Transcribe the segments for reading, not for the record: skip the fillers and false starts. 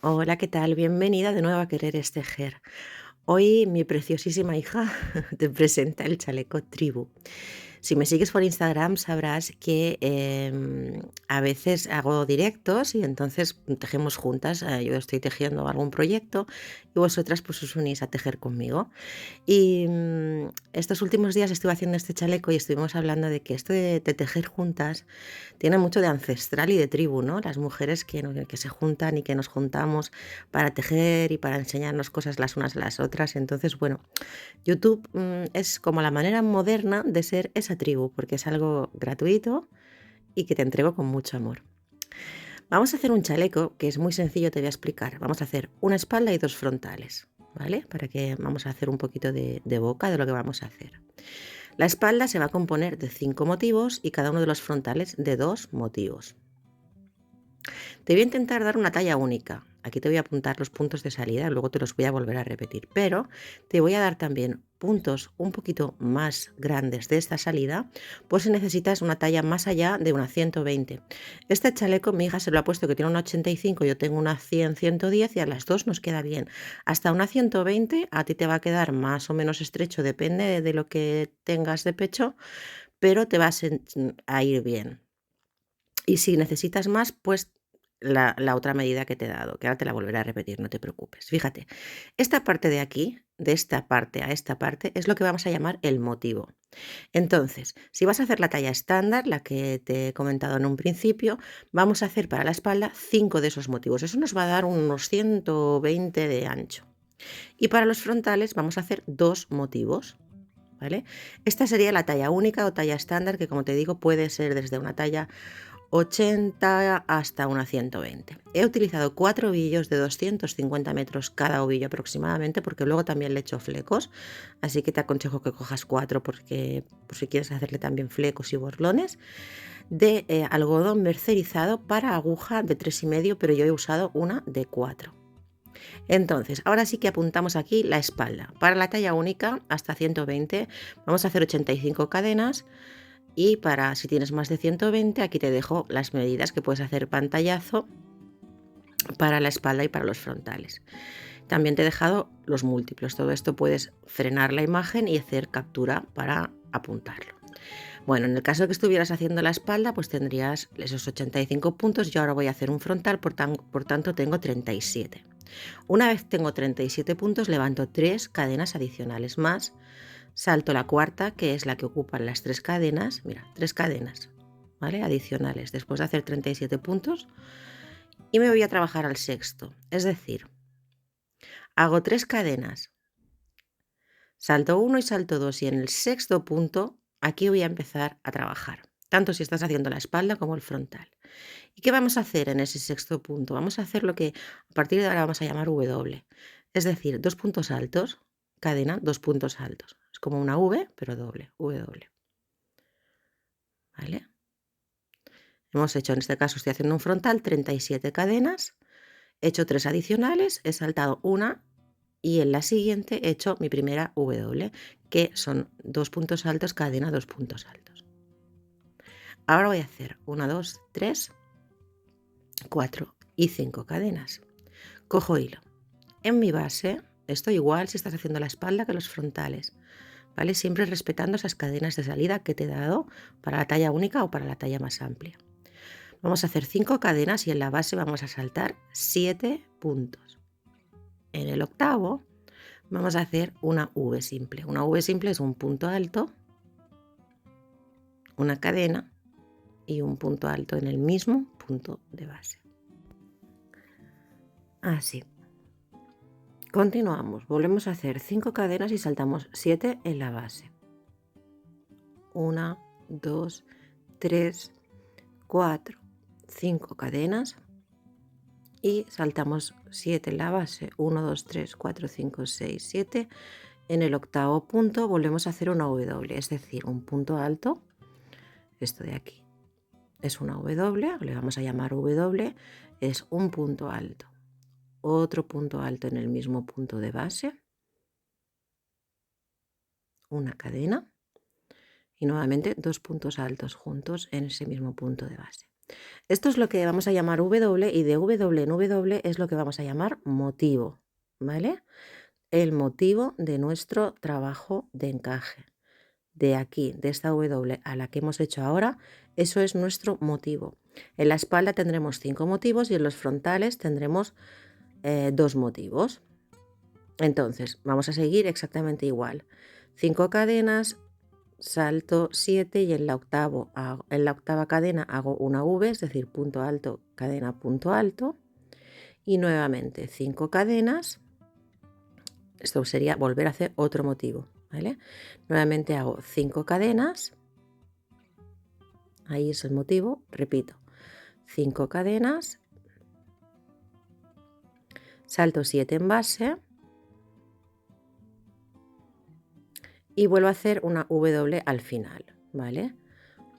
Hola, ¿qué tal? Bienvenida de nuevo a Querer Tejer. Hoy mi preciosísima hija te presenta el chaleco Tribu. Si me sigues por Instagram sabrás que a veces hago directos y entonces tejemos juntas. Yo estoy tejiendo algún proyecto y vosotras pues os unís a tejer conmigo. Y estos últimos días estuve haciendo este chaleco y estuvimos hablando de que esto de tejer juntas tiene mucho de ancestral y de tribu, ¿no? Las mujeres que se juntan y que nos juntamos para tejer y para enseñarnos cosas las unas a las otras. Entonces, bueno, YouTube es como la manera moderna de ser esa tribu, porque es algo gratuito y que te entrego con mucho amor. Vamos a hacer un chaleco que es muy sencillo, te voy a explicar. Vamos a hacer una espalda y dos frontales, ¿vale? Para que vamos a hacer un poquito de boca de lo que vamos a hacer. La espalda se va a componer de 5 motivos y cada uno de los frontales de 2 motivos. Te voy a intentar dar una talla única. Aquí te voy a apuntar los puntos de salida, luego te los voy a volver a repetir, pero te voy a dar también puntos un poquito más grandes de esta salida, por si necesitas una talla más allá de una 120. Este chaleco mi hija se lo ha puesto que tiene una 85, yo tengo una 100, 110 y a las dos nos queda bien. Hasta una 120 a ti te va a quedar más o menos estrecho, depende de lo que tengas de pecho, pero te vas a ir bien. Y si necesitas más, pues la otra medida que te he dado, que ahora te la volveré a repetir, no te preocupes. Fíjate, esta parte de aquí, de esta parte a esta parte, es lo que vamos a llamar el motivo. Entonces, si vas a hacer la talla estándar, la que te he comentado en un principio, vamos a hacer para la espalda 5 de esos motivos. Eso nos va a dar unos 120 de ancho. Y para los frontales vamos a hacer 2 motivos. ¿Vale? Esta sería la talla única o talla estándar, que como te digo puede ser desde una talla 80 hasta una 120. He utilizado 4 ovillos de 250 metros cada ovillo aproximadamente, porque luego también le echo flecos, así que te aconsejo que cojas 4 porque por si quieres hacerle también flecos y borlones, de algodón mercerizado para aguja de 3,5, pero yo he usado una de 4. Entonces, ahora sí que apuntamos aquí la espalda. Para la talla única, hasta 120, vamos a hacer 85 cadenas. Y para si tienes más de 120, aquí te dejo las medidas que puedes hacer pantallazo para la espalda y para los frontales. También te he dejado los múltiplos. Todo esto puedes frenar la imagen y hacer captura para apuntarlo. Bueno, en el caso de que estuvieras haciendo la espalda, pues tendrías esos 85 puntos. Yo ahora voy a hacer un frontal, por tanto tengo 37. Una vez tengo 37 puntos, levanto 3 cadenas adicionales más, salto la cuarta, que es la que ocupan las 3 cadenas, mira, 3 cadenas, ¿vale? Adicionales, después de hacer 37 puntos, y me voy a trabajar al sexto, es decir, hago 3 cadenas, salto 1 y salto 2, y en el sexto punto, aquí voy a empezar a trabajar, tanto si estás haciendo la espalda como el frontal. ¿Y qué vamos a hacer en ese sexto punto? Vamos a hacer lo que a partir de ahora vamos a llamar W. Es decir, 2 puntos altos, cadena, 2 puntos altos. Es como una V, pero doble, W. ¿Vale? Hemos hecho, en este caso estoy haciendo un frontal, 37 cadenas, he hecho 3 adicionales, he saltado una y en la siguiente he hecho mi primera W, que son 2 puntos altos, cadena, 2 puntos altos. Ahora voy a hacer 1, 2, 3, 4 y 5 cadenas. Cojo hilo. En mi base, esto igual si estás haciendo la espalda que los frontales, ¿vale? Siempre respetando esas cadenas de salida que te he dado para la talla única o para la talla más amplia. Vamos a hacer 5 cadenas y en la base vamos a saltar 7 puntos. En el octavo vamos a hacer una V simple. Una V simple es un punto alto, una cadena y un punto alto en el mismo punto de base. Así. Continuamos, volvemos a hacer 5 cadenas y saltamos 7 en la base. 1, 2, 3, 4, 5 cadenas y saltamos 7 en la base. 1, 2, 3, 4, 5, 6, 7. En el octavo punto volvemos a hacer una W, es decir, un punto alto. Esto de aquí es una W, le vamos a llamar W, es un punto alto. Otro punto alto en el mismo punto de base. Una cadena. Y nuevamente 2 puntos altos juntos en ese mismo punto de base. Esto es lo que vamos a llamar W y de W en W es lo que vamos a llamar motivo, ¿vale? El motivo de nuestro trabajo de encaje. De aquí, de esta W a la que hemos hecho ahora, eso es nuestro motivo. En la espalda tendremos 5 motivos y en los frontales tendremos 2 motivos. Entonces, vamos a seguir exactamente igual. 5 cadenas, salto 7 y en la octava cadena hago una V, es decir, punto alto, cadena, punto alto. Y nuevamente 5 cadenas. Esto sería volver a hacer otro motivo, ¿vale? Nuevamente hago 5 cadenas. Ahí es el motivo, repito. 5 cadenas, salto 7 en base y vuelvo a hacer una W al final, ¿vale?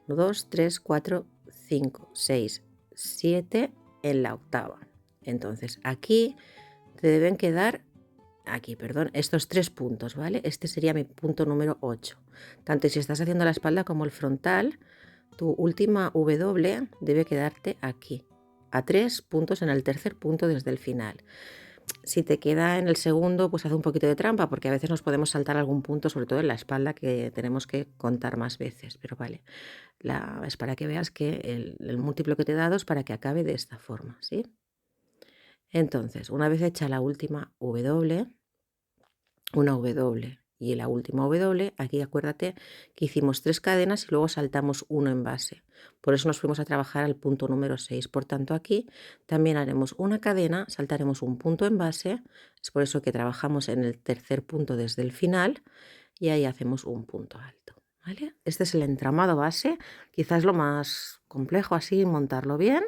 1, 2, 3, 4, 5, 6, 7 en la octava. Entonces aquí te deben quedar, aquí, perdón, estos 3 puntos, ¿vale? Este sería mi punto número 8. Tanto si estás haciendo la espalda como el frontal, tu última W debe quedarte aquí, a 3 puntos en el tercer punto desde el final. Si te queda en el segundo, pues haz un poquito de trampa, porque a veces nos podemos saltar algún punto, sobre todo en la espalda, que tenemos que contar más veces. Pero vale, es para que veas que el múltiplo que te he dado es para que acabe de esta forma, ¿sí? Entonces, una vez hecha la última W, una W y la última W, aquí acuérdate que hicimos 3 cadenas y luego saltamos 1 en base. Por eso nos fuimos a trabajar al punto número 6. Por tanto, aquí también haremos una cadena, saltaremos un punto en base, es por eso que trabajamos en el tercer punto desde el final y ahí hacemos un punto alto, ¿vale? Este es el entramado base, quizás lo más complejo así, montarlo bien,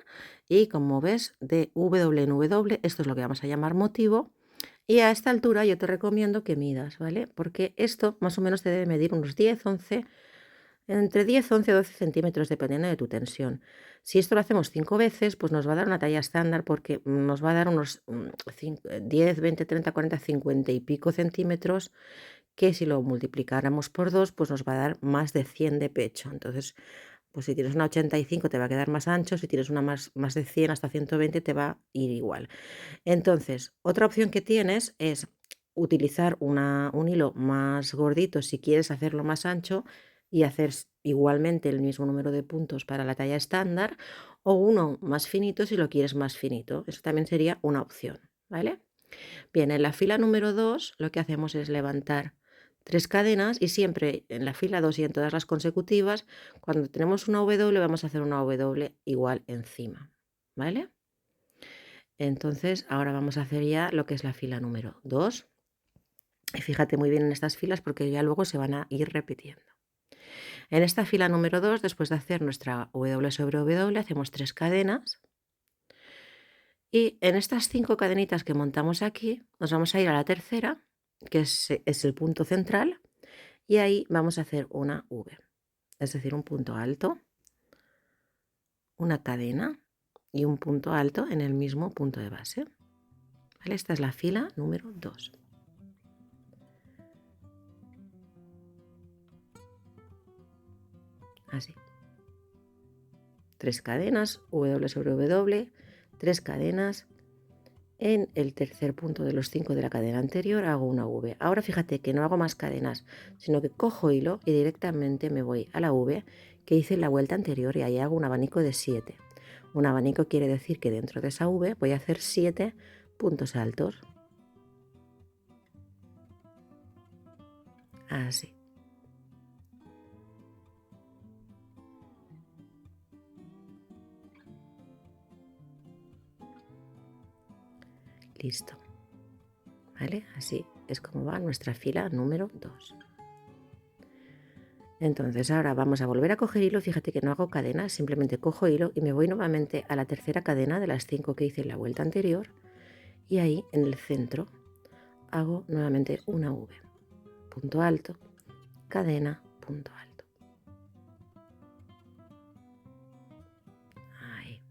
y como ves, de W en W, esto es lo que vamos a llamar motivo. Y a esta altura yo te recomiendo que midas, ¿vale? Porque esto más o menos te debe medir unos 10, 11, entre 10, 11, 12 centímetros, dependiendo de tu tensión. Si esto lo hacemos 5 veces, pues nos va a dar una talla estándar porque nos va a dar unos 10, 20, 30, 40, 50 y pico centímetros, que si lo multiplicáramos por 2, pues nos va a dar más de 100 de pecho. Entonces, pues si tienes una 85 te va a quedar más ancho, si tienes una más de 100 hasta 120 te va a ir igual. Entonces, otra opción que tienes es utilizar un hilo más gordito si quieres hacerlo más ancho y hacer igualmente el mismo número de puntos para la talla estándar, o uno más finito si lo quieres más finito. Eso también sería una opción, ¿vale? Bien, en la fila número 2 lo que hacemos es levantar 3 cadenas y siempre en la fila 2 y en todas las consecutivas, cuando tenemos una W vamos a hacer una W igual encima, ¿vale? Entonces, ahora vamos a hacer ya lo que es la fila número 2. Y fíjate muy bien en estas filas porque ya luego se van a ir repitiendo. En esta fila número 2, después de hacer nuestra W sobre W, hacemos 3 cadenas. Y en estas 5 cadenitas que montamos aquí, nos vamos a ir a la tercera, que es el punto central, y ahí vamos a hacer una V, es decir, un punto alto, una cadena y un punto alto en el mismo punto de base. ¿Vale? Esta es la fila número 2. Así. 3 cadenas, W sobre W, 3 cadenas. En el tercer punto de los 5 de la cadena anterior hago una V. Ahora fíjate que no hago más cadenas, sino que cojo hilo y directamente me voy a la V que hice en la vuelta anterior y ahí hago un abanico de 7. Un abanico quiere decir que dentro de esa V voy a hacer 7 puntos altos. Así. Listo. ¿Vale? Así es como va nuestra fila número 2. Entonces ahora vamos a volver a coger hilo, fíjate que no hago cadenas, simplemente cojo hilo y me voy nuevamente a la tercera cadena de las 5 que hice en la vuelta anterior y ahí en el centro hago nuevamente una V, punto alto, cadena, punto alto. Ahí.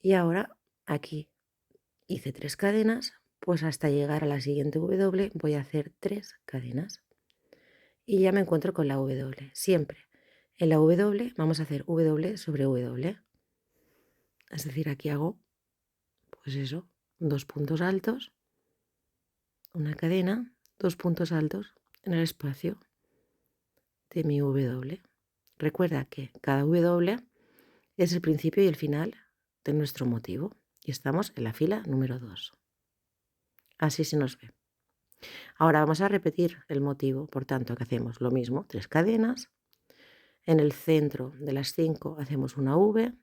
Y ahora aquí hice 3 cadenas, pues hasta llegar a la siguiente W voy a hacer 3 cadenas. Y ya me encuentro con la W. Siempre En la W vamos a hacer W sobre W. Es decir, aquí hago, pues eso, 2 puntos altos, una cadena, 2 puntos altos en el espacio de mi W. Recuerda que cada W es el principio y el final de nuestro motivo y estamos en la fila número 2. Así se nos ve. Ahora vamos a repetir el motivo, por tanto, que hacemos lo mismo, 3 cadenas. En el centro de las 5 hacemos una V,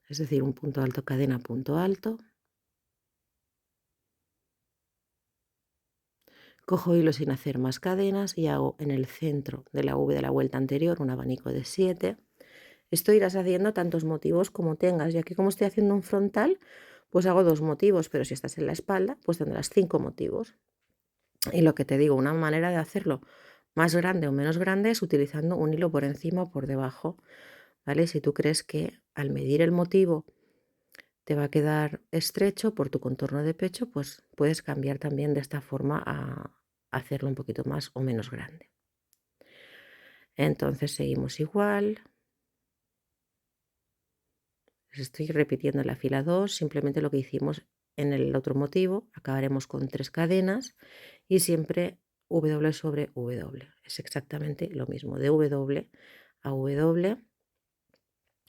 es decir, un punto alto, cadena, punto alto. Cojo hilo sin hacer más cadenas y hago en el centro de la V de la vuelta anterior un abanico de 7. Esto irás haciendo tantos motivos como tengas, ya que como estoy haciendo un frontal, pues hago 2 motivos, pero si estás en la espalda, pues tendrás 5 motivos. Y lo que te digo, una manera de hacerlo más grande o menos grande es utilizando un hilo por encima o por debajo, ¿vale? Si tú crees que al medir el motivo te va a quedar estrecho por tu contorno de pecho, pues puedes cambiar también de esta forma a hacerlo un poquito más o menos grande. Entonces seguimos igual. Estoy repitiendo en la fila 2, simplemente lo que hicimos en el otro motivo. Acabaremos con 3 cadenas y siempre W sobre W. Es exactamente lo mismo, de W a W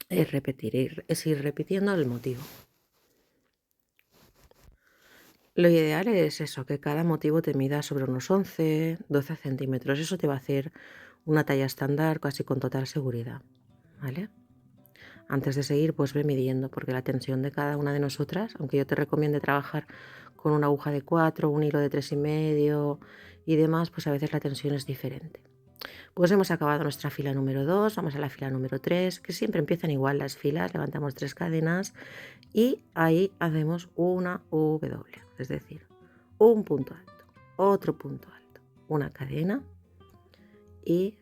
es repetir, es ir repitiendo el motivo. Lo ideal es eso, que cada motivo te mida sobre unos 11, 12 centímetros. Eso te va a hacer una talla estándar casi con total seguridad, ¿vale? Antes de seguir, pues ve midiendo, porque la tensión de cada una de nosotras, aunque yo te recomiende trabajar con una aguja de 4, un hilo de 3,5 y demás, pues a veces la tensión es diferente. Pues hemos acabado nuestra fila número 2, vamos a la fila número 3, que siempre empiezan igual las filas, levantamos 3 cadenas y ahí hacemos una W, es decir, un punto alto, otro punto alto, una cadena y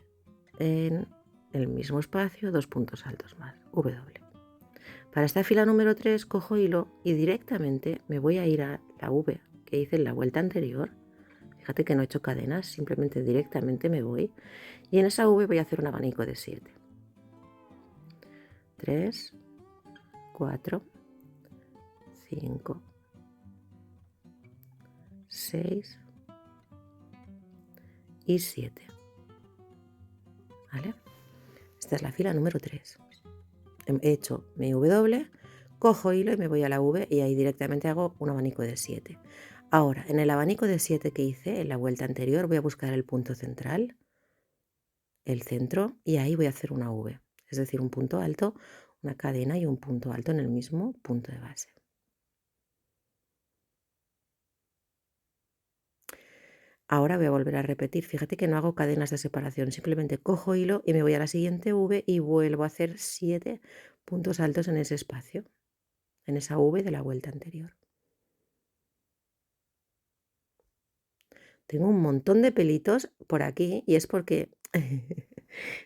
en el mismo espacio 2 puntos altos más, W. Para esta fila número 3 cojo hilo y directamente me voy a ir a la V que hice en la vuelta anterior. Fíjate que no he hecho cadenas, simplemente directamente me voy y en esa V voy a hacer un abanico de 7. 3, 4, 5, 6 y 7. ¿Vale? Esta es la fila número 3. He hecho mi W, cojo hilo y me voy a la V y ahí directamente hago un abanico de 7. Ahora, en el abanico de 7 que hice en la vuelta anterior voy a buscar el punto central, el centro, y ahí voy a hacer una V, es decir, un punto alto, una cadena y un punto alto en el mismo punto de base. Ahora voy a volver a repetir, fíjate que no hago cadenas de separación, simplemente cojo hilo y me voy a la siguiente V y vuelvo a hacer 7 puntos altos en ese espacio, en esa V de la vuelta anterior. Tengo un montón de pelitos por aquí y es porque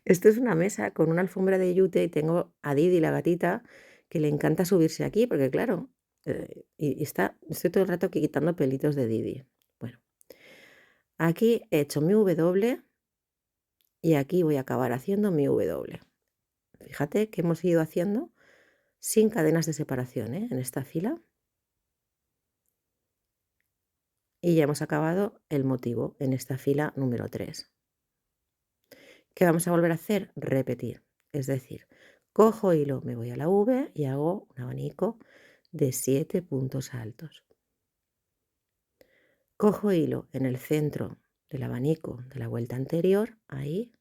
esto es una mesa con una alfombra de yute y tengo a Didi, la gatita, que le encanta subirse aquí porque claro, estoy todo el rato aquí quitando pelitos de Didi. Bueno, aquí he hecho mi W y aquí voy a acabar haciendo mi W. Fíjate que hemos ido haciendo sin cadenas de separación, en esta fila. Y ya hemos acabado el motivo en esta fila número 3. ¿Qué vamos a volver a hacer? Repetir. Es decir, cojo hilo, me voy a la V y hago un abanico de 7 puntos altos. Cojo hilo en el centro del abanico de la vuelta anterior, ahí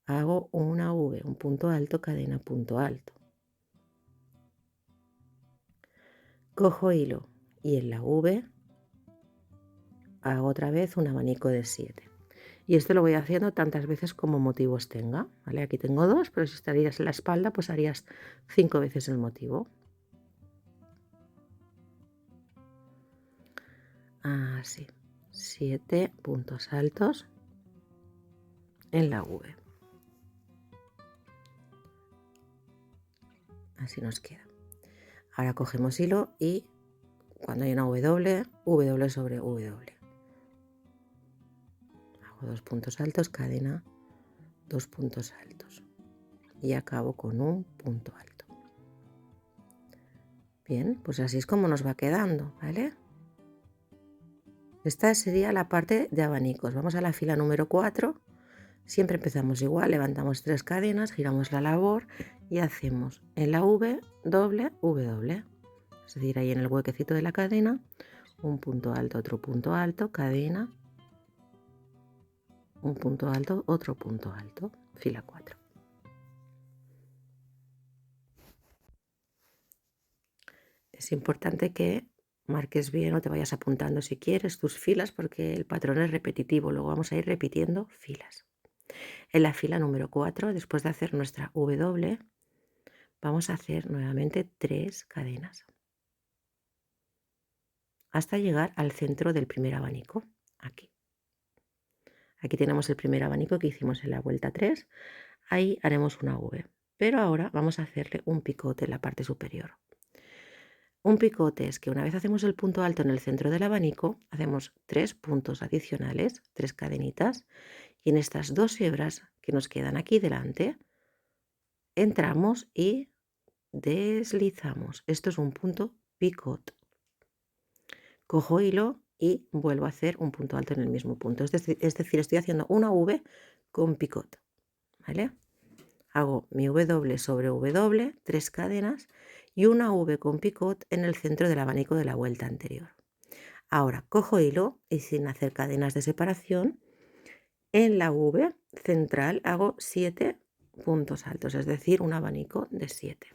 hago una V, un punto alto, cadena, punto alto. Cojo hilo y en la V hago otra vez un abanico de 7. Y esto lo voy haciendo tantas veces como motivos tenga, ¿vale? Aquí tengo 2, pero si estarías en la espalda, pues harías 5 veces el motivo. Así, 7 puntos altos en la V. Así nos queda. Ahora cogemos hilo y cuando hay una W, W sobre W. Hago 2 puntos altos, cadena, 2 puntos altos y acabo con un punto alto. Bien, pues así es como nos va quedando, ¿vale? Esta sería la parte de abanicos. Vamos a la fila número 4. Siempre empezamos igual, levantamos 3 cadenas, giramos la labor y hacemos en la V doble, V doble. Es decir, ahí en el huequecito de la cadena, un punto alto, otro punto alto, cadena, un punto alto, otro punto alto, fila 4. Es importante que marques bien o te vayas apuntando si quieres tus filas porque el patrón es repetitivo, luego vamos a ir repitiendo filas. En la fila número 4, después de hacer nuestra W, vamos a hacer nuevamente 3 cadenas hasta llegar al centro del primer abanico, aquí. Aquí tenemos el primer abanico que hicimos en la vuelta 3, ahí haremos una V, pero ahora vamos a hacerle un picote en la parte superior. Un picote es que una vez hacemos el punto alto en el centro del abanico, hacemos 3 puntos adicionales, 3 cadenitas, y en estas 2 hebras que nos quedan aquí delante, entramos y deslizamos. Esto es un punto picot. Cojo hilo y vuelvo a hacer un punto alto en el mismo punto. Es decir, estoy haciendo una V con picot, ¿vale? Hago mi W sobre W, 3 cadenas y una V con picot en el centro del abanico de la vuelta anterior. Ahora cojo hilo y sin hacer cadenas de separación, en la V central hago 7 puntos altos, es decir, un abanico de 7.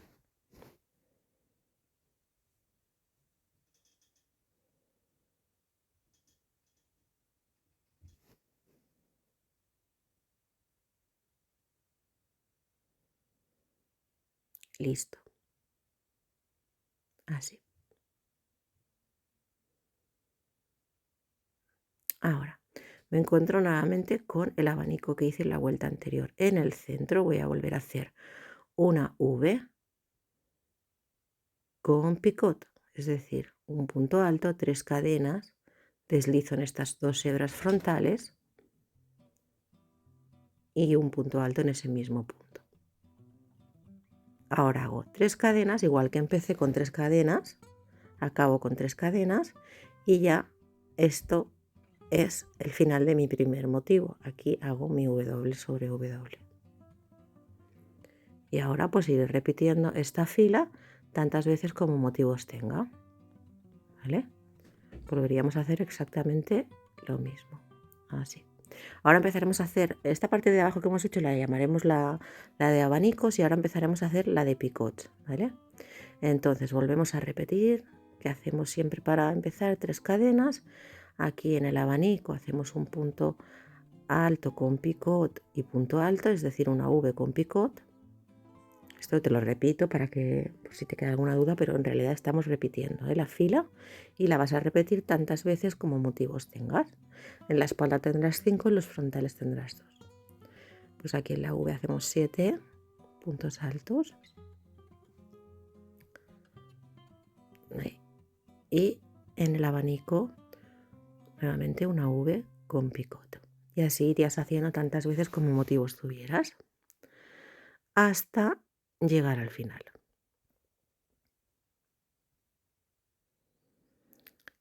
Listo. Así. Ahora me encuentro nuevamente con el abanico que hice en la vuelta anterior. En el centro voy a volver a hacer una V con picot, es decir, un punto alto, 3 cadenas, deslizo en estas 2 hebras frontales y un punto alto en ese mismo punto. Ahora hago 3 cadenas, igual que empecé con 3 cadenas, acabo con 3 cadenas y ya esto es el final de mi primer motivo. Aquí hago mi W sobre W. Y ahora pues iré repitiendo esta fila tantas veces como motivos tenga, ¿vale? Volveríamos a hacer exactamente lo mismo, así. Ahora empezaremos a hacer esta parte de abajo que hemos hecho, la llamaremos la de abanicos y ahora empezaremos a hacer la de picots, ¿vale? Entonces volvemos a repetir, que hacemos siempre para empezar 3 cadenas. Aquí en el abanico hacemos un punto alto con picot y punto alto, es decir, una V con picot. Esto te lo repito para que, por si te queda alguna duda, pero en realidad estamos repitiendo la fila y la vas a repetir tantas veces como motivos tengas. En la espalda tendrás 5, en los frontales tendrás 2. Pues aquí en la V hacemos 7 puntos altos. Y en el abanico nuevamente una V con picot. Y así irías haciendo tantas veces como motivos tuvieras hasta llegar al final.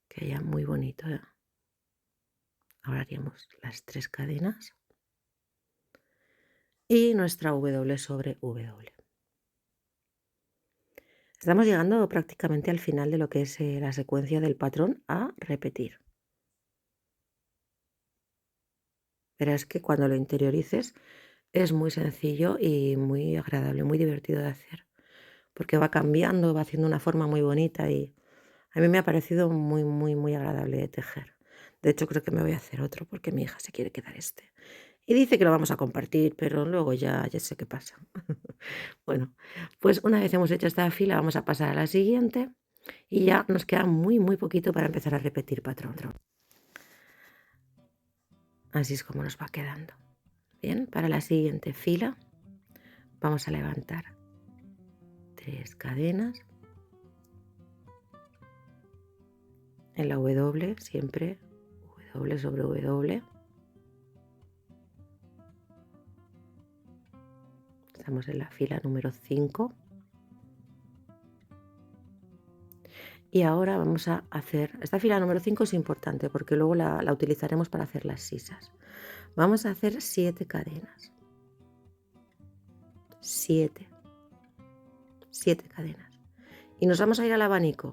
Queda muy bonito, ¿eh? Ahora haríamos las 3 cadenas y nuestra W sobre W. Estamos llegando prácticamente al final de lo que es la secuencia del patrón a repetir. Verás que cuando lo interiorices es muy sencillo y muy agradable, muy divertido de hacer, porque va cambiando, va haciendo una forma muy bonita y a mí me ha parecido muy, muy, muy agradable de tejer. De hecho, creo que me voy a hacer otro porque mi hija se quiere quedar este. Y dice que lo vamos a compartir, pero luego ya sé qué pasa. Bueno, pues una vez hemos hecho esta fila, vamos a pasar a la siguiente y ya nos queda muy, muy poquito para empezar a repetir patrón. Así es como nos va quedando. Bien, para la siguiente fila vamos a levantar 3 cadenas. En la W siempre W sobre W. estamos en la fila número 5. Y ahora vamos a hacer, esta fila número 5 es importante porque luego la utilizaremos para hacer las sisas. Vamos a hacer 7 cadenas. 7 cadenas. Y nos vamos a ir al abanico.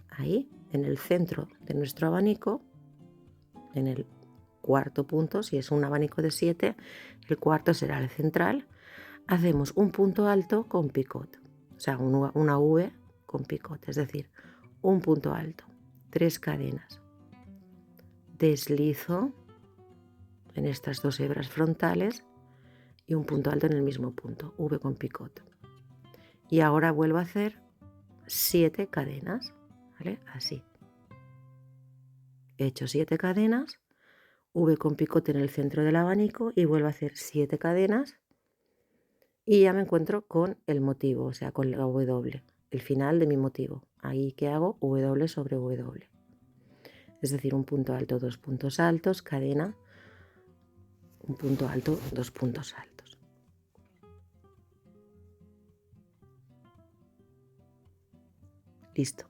Ahí, en el centro de nuestro abanico, en el cuarto punto, si es un abanico de 7, el cuarto será el central. Hacemos un punto alto con picot, o sea, una V con picot, es decir, un punto alto, 3 cadenas. Deslizo en estas 2 hebras frontales y un punto alto en el mismo punto, V con picot. Y ahora vuelvo a hacer 7 cadenas, ¿vale? Así. He hecho 7 cadenas, V con picote en el centro del abanico y vuelvo a hacer 7 cadenas y ya me encuentro con el motivo, o sea, con la W, el final de mi motivo. Ahí que hago W sobre W. Es decir, un punto alto, 2 puntos altos, cadena, un punto alto, 2 puntos altos. Listo.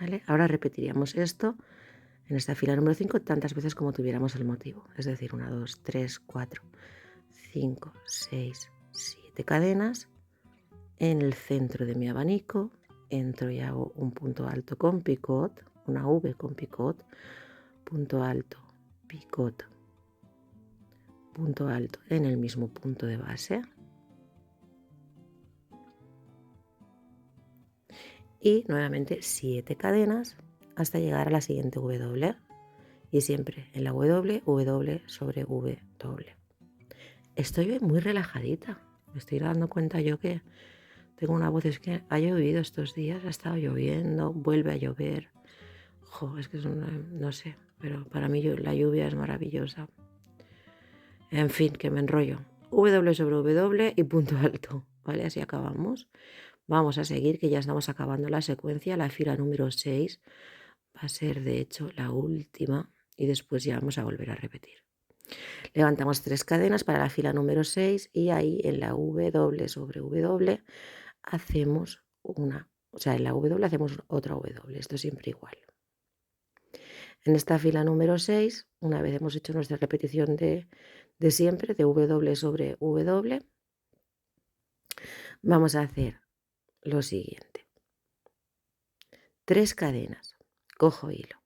¿Vale? Ahora repetiríamos esto en esta fila número 5 tantas veces como tuviéramos el motivo. Es decir, 1, 2, 3, 4, 5, 6, 7 cadenas. En el centro de mi abanico entro y hago un punto alto con picot, una V con picot, punto alto, picot, punto alto en el mismo punto de base. Y nuevamente 7 cadenas hasta llegar a la siguiente W. Y siempre en la W, W sobre W. Estoy muy relajadita. Me estoy dando cuenta yo que tengo una voz, es que ha llovido estos días, ha estado lloviendo, vuelve a llover. Es que no sé, pero para mí la lluvia es maravillosa. En fin, que me enrollo. W sobre W y punto alto, ¿vale? Así acabamos. Vamos a seguir, que ya estamos acabando la secuencia. La fila número 6 va a ser, de hecho, la última y después ya vamos a volver a repetir. Levantamos 3 cadenas para la fila número 6 y ahí en la W sobre W hacemos una, o sea, en la W hacemos otra W, esto siempre igual. En esta fila número 6, una vez hemos hecho nuestra repetición de siempre, de W sobre W, vamos a hacer lo siguiente. 3 cadenas, cojo hilo.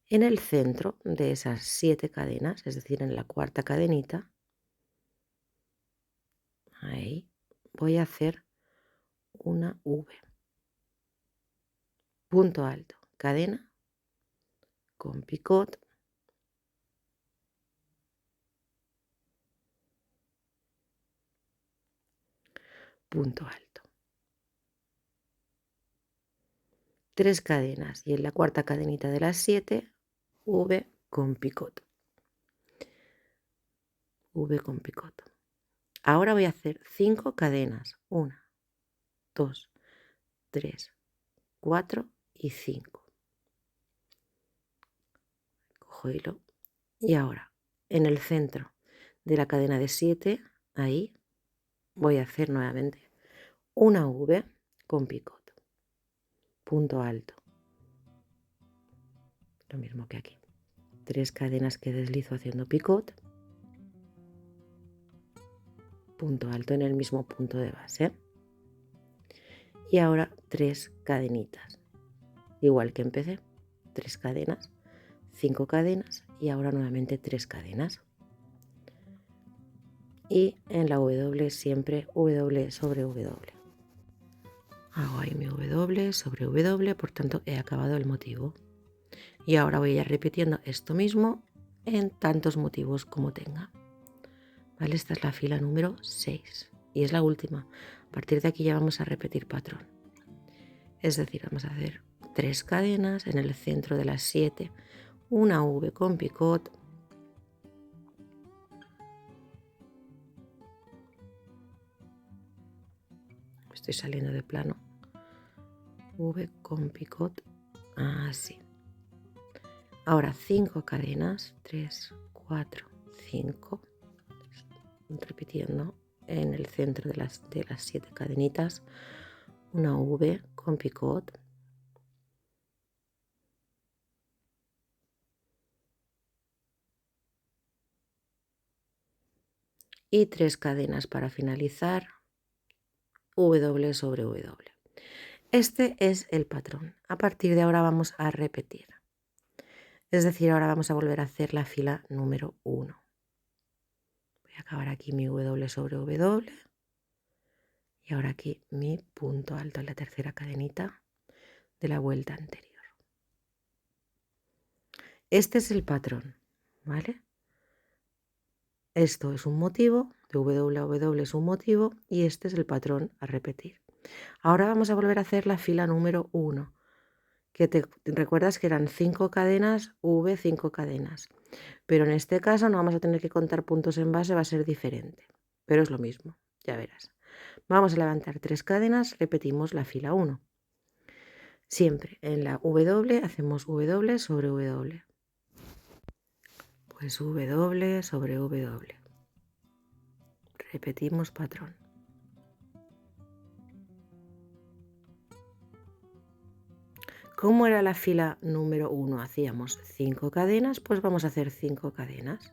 En el centro de esas 7 cadenas, es decir, en la cuarta cadenita, ahí voy a hacer una V. Punto alto, cadena con picot, punto alto. 3 cadenas y en la cuarta cadenita de las 7, V con picot. V con picot. Ahora voy a hacer 5 cadenas. 1, 2, 3, 4 y 5. Cojo hilo. Y ahora, en el centro de la cadena de 7, ahí voy a hacer nuevamente una V con picot. Punto alto. Lo mismo que aquí. 3 cadenas que deslizo haciendo picot. Punto alto en el mismo punto de base. Y ahora 3 cadenitas. Igual que empecé. 3 cadenas, 5 cadenas y ahora nuevamente 3 cadenas. Y en la W siempre W sobre W. Hago ahí mi W sobre W, por tanto he acabado el motivo. Y ahora voy a ir repitiendo esto mismo en tantos motivos como tenga. ¿Vale? Esta es la fila número 6 y es la última. A partir de aquí ya vamos a repetir patrón. Es decir, vamos a hacer 3 cadenas en el centro de las 7, una V con picot, estoy saliendo de plano, V con picot, así. Ahora 5 cadenas, 3, 4, 5, repitiendo en el centro de las 7 cadenitas una V con picot. Y 3 cadenas para finalizar, W sobre W. Este es el patrón. A partir de ahora vamos a repetir. Es decir, ahora vamos a volver a hacer la fila número 1. Voy a acabar aquí mi W sobre W. Y ahora aquí mi punto alto en la tercera cadenita de la vuelta anterior. Este es el patrón, ¿vale? Esto es un motivo, de W a W es un motivo y este es el patrón a repetir. Ahora vamos a volver a hacer la fila número 1, que te recuerdas que eran 5 cadenas, V, 5 cadenas. Pero en este caso no vamos a tener que contar puntos en base, va a ser diferente. Pero es lo mismo, ya verás. Vamos a levantar 3 cadenas, repetimos la fila 1. Siempre en la W hacemos W sobre W. Pues W sobre W. Repetimos patrón. ¿Cómo era la fila número 1? Hacíamos 5 cadenas, pues vamos a hacer 5 cadenas.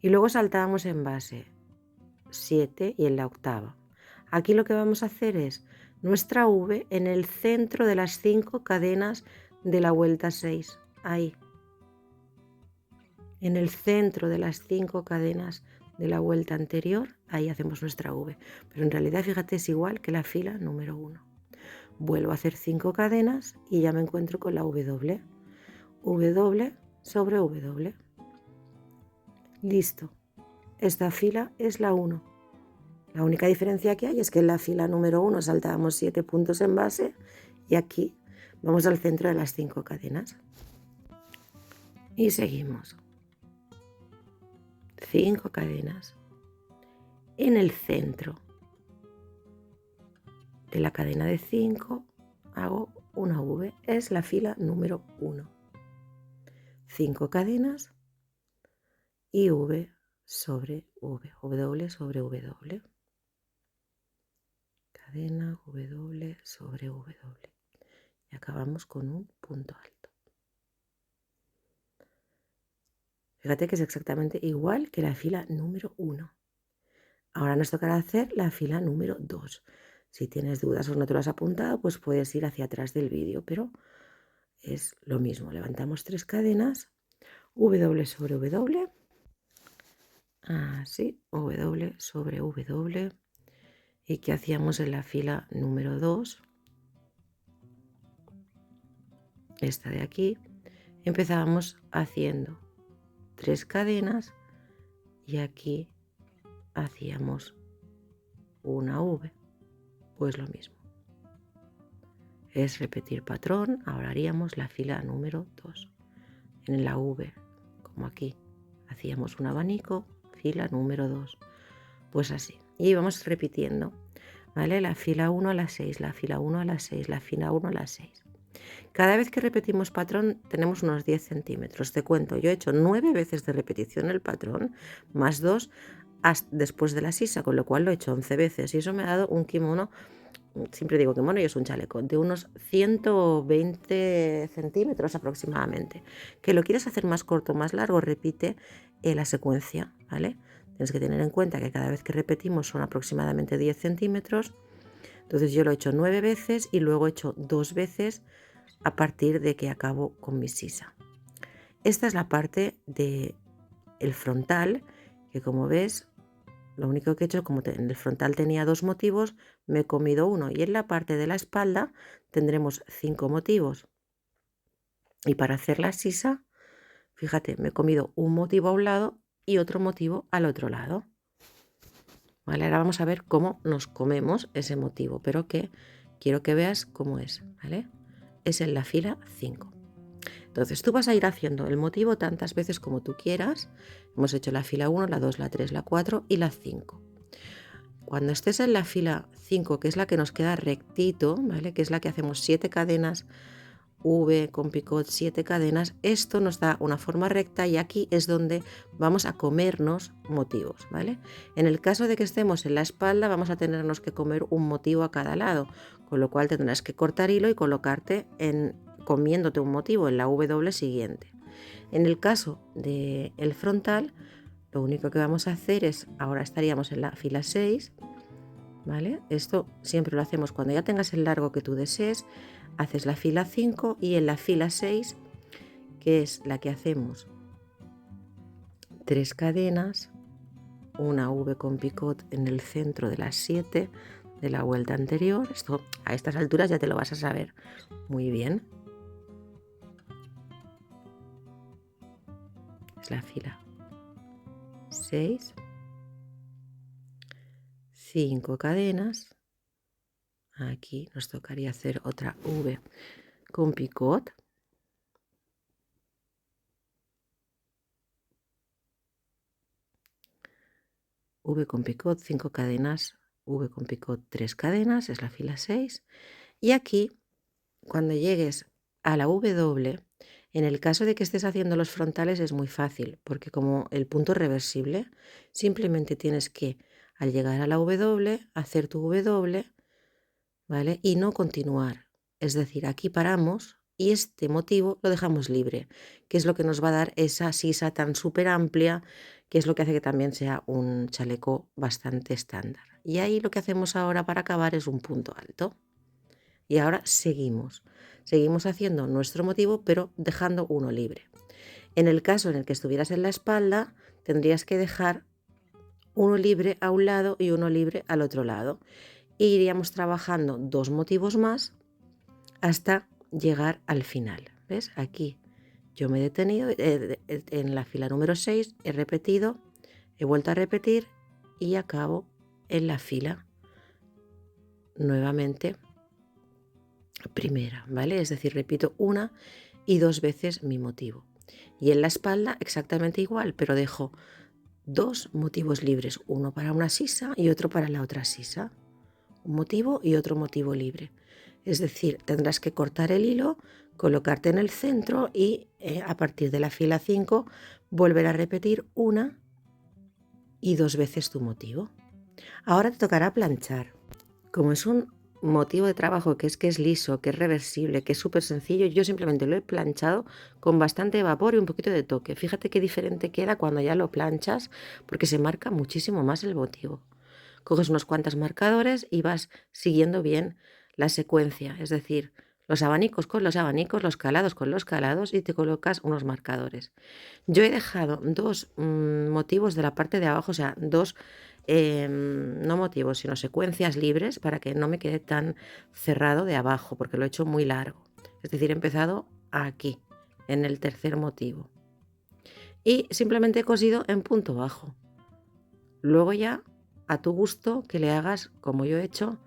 Y luego saltábamos en base 7 y en la octava. Aquí lo que vamos a hacer es nuestra V en el centro de las 5 cadenas de la vuelta 6. Ahí. En el centro de las 5 cadenas de la vuelta anterior, ahí hacemos nuestra V. Pero en realidad, fíjate, es igual que la fila número 1. Vuelvo a hacer 5 cadenas y ya me encuentro con la W. W sobre W. Listo. Esta fila es la 1. La única diferencia que hay es que en la fila número 1 saltábamos 7 puntos en base y aquí vamos al centro de las 5 cadenas. Y seguimos. 5 cadenas. En el centro de la cadena de 5 hago una V. Es la fila número 1. 5 cadenas y V sobre V. W sobre W. Cadena W sobre W. Y acabamos con un punto alto. Fíjate que es exactamente igual que la fila número 1. Ahora nos tocará hacer la fila número 2. Si tienes dudas o no te lo has apuntado, pues puedes ir hacia atrás del vídeo, pero es lo mismo. Levantamos 3 cadenas, W sobre W, así, W sobre W. ¿Y qué hacíamos en la fila número 2? Esta de aquí. Empezábamos haciendo 3 cadenas y aquí hacíamos una V. Pues lo mismo. Es repetir patrón. Ahora haríamos la fila número 2. En la V, como aquí, hacíamos un abanico, fila número 2. Pues así. Y vamos repitiendo, ¿vale? La fila 1 a la 6, la fila 1 a la 6, la fila 1 a la 6. Cada vez que repetimos patrón tenemos unos 10 centímetros. Te cuento, yo he hecho 9 veces de repetición el patrón, más 2 después de la sisa, con lo cual lo he hecho 11 veces. Y eso me ha dado un kimono, siempre digo kimono y es un chaleco, de unos 120 centímetros aproximadamente. Que lo quieres hacer más corto o más largo, repite la secuencia, ¿vale? Tienes que tener en cuenta que cada vez que repetimos son aproximadamente 10 centímetros. Entonces yo lo he hecho 9 veces y luego he hecho 2 veces a partir de que acabo con mi sisa. Esta es la parte del frontal, que como ves, lo único que he hecho, como en el frontal tenía 2 motivos, me he comido uno. Y en la parte de la espalda tendremos 5 motivos. Y para hacer la sisa, fíjate, me he comido un motivo a un lado y otro motivo al otro lado. Vale, ahora vamos a ver cómo nos comemos ese motivo, pero que quiero que veas cómo es, ¿vale? Es en la fila 5. Entonces tú vas a ir haciendo el motivo tantas veces como tú quieras. Hemos hecho la fila 1, la 2, la 3, la 4 y la 5. Cuando estés en la fila 5, que es la que nos queda rectito, ¿vale? Que es la que hacemos 7 cadenas, V con picot 7 cadenas, esto nos da una forma recta y aquí es donde vamos a comernos motivos, ¿vale? En el caso de que estemos en la espalda vamos a tenernos que comer un motivo a cada lado, con lo cual tendrás que cortar hilo y colocarte comiéndote un motivo en la W siguiente. En el caso del frontal, lo único que vamos a hacer es, ahora estaríamos en la fila 6, ¿vale? Esto siempre lo hacemos cuando ya tengas el largo que tú desees, haces la fila 5 y en la fila 6, que es la que hacemos 3 cadenas, una V con picot en el centro de las 7 de la vuelta anterior. Esto a estas alturas ya te lo vas a saber muy bien. Es la fila 6, 5 cadenas. Aquí nos tocaría hacer otra V con picot. V con picot 5 cadenas, V con picot 3 cadenas, es la fila 6. Y aquí, cuando llegues a la W, en el caso de que estés haciendo los frontales es muy fácil, porque como el punto es reversible, simplemente tienes que, al llegar a la W, hacer tu W, ¿vale? Y no continuar. Es decir, aquí paramos y este motivo lo dejamos libre, que es lo que nos va a dar esa sisa tan súper amplia, que es lo que hace que también sea un chaleco bastante estándar. Y ahí lo que hacemos ahora para acabar es un punto alto. Y ahora seguimos haciendo nuestro motivo, pero dejando uno libre. En el caso en el que estuvieras en la espalda, tendrías que dejar uno libre a un lado y uno libre al otro lado. E iríamos trabajando 2 motivos más hasta llegar al final. ¿Ves? Aquí yo me he detenido en la fila número 6, he repetido, he vuelto a repetir y acabo en la fila nuevamente primera, ¿vale? Es decir, repito una y 2 veces mi motivo. Y en la espalda exactamente igual, pero dejo 2 motivos libres, uno para una sisa y otro para la otra sisa. Un motivo y otro motivo libre. Es decir, tendrás que cortar el hilo, colocarte en el centro y a partir de la fila 5 volver a repetir una y 2 veces tu motivo. Ahora te tocará planchar. Como es un motivo de trabajo que es liso, que es reversible, que es súper sencillo, yo simplemente lo he planchado con bastante vapor y un poquito de toque. Fíjate qué diferente queda cuando ya lo planchas, porque se marca muchísimo más el motivo. Coges unos cuantos marcadores y vas siguiendo bien la secuencia, es decir, los abanicos con los abanicos, los calados con los calados y te colocas unos marcadores. Yo he dejado 2 motivos de la parte de abajo, o sea, 2 no motivos, sino secuencias libres para que no me quede tan cerrado de abajo, porque lo he hecho muy largo. Es decir, he empezado aquí, en el tercer motivo. Y simplemente he cosido en punto bajo. Luego ya, a tu gusto, que le hagas, como yo he hecho,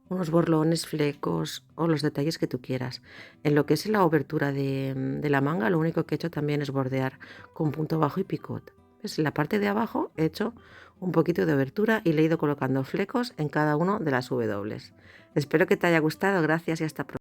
unos borlones, flecos o los detalles que tú quieras. En lo que es la obertura de la manga, lo único que he hecho también es bordear con punto bajo y picot. ¿Ves? En la parte de abajo he hecho un poquito de abertura y le he ido colocando flecos en cada uno de las W. Espero que te haya gustado, gracias y hasta pronto.